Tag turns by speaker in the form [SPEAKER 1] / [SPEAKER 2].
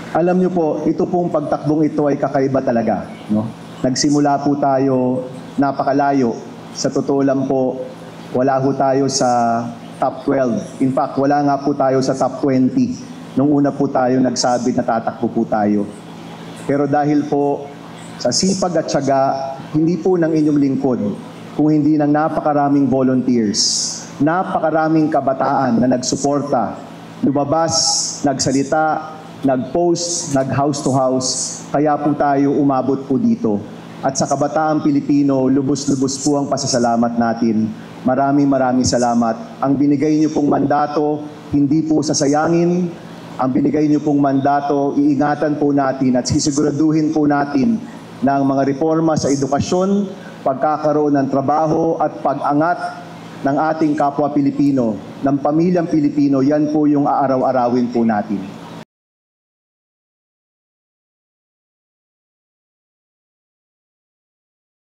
[SPEAKER 1] Alam niyo po, ito pong pagtakbong ito ay kakaiba talaga. No? Nagsimula po tayo napakalayo. Sa totoo lang po, wala po tayo sa top 12. In fact, wala nga po tayo sa top 20. Nung una po tayo nagsabi na tatakbo po tayo. Pero dahil po sa sipag at tiyaga, hindi po ng inyong lingkod, kung hindi ng napakaraming volunteers, napakaraming kabataan na nagsuporta, lumabas, nagsalita, nag-post, nag-house to house, kaya po tayo umabot po dito. At sa kabataang Pilipino, lubos-lubos po ang pasasalamat natin. Maraming salamat. Ang binigay niyo pong mandato, hindi po sasayangin. Ang binigay niyo pong mandato, iingatan po natin at sisiguraduhin po natin na ang mga reforma sa edukasyon, pagkakaroon ng trabaho at pag-angat ng ating kapwa Pilipino, ng pamilyang Pilipino, yan po yung aaraw-arawin po natin.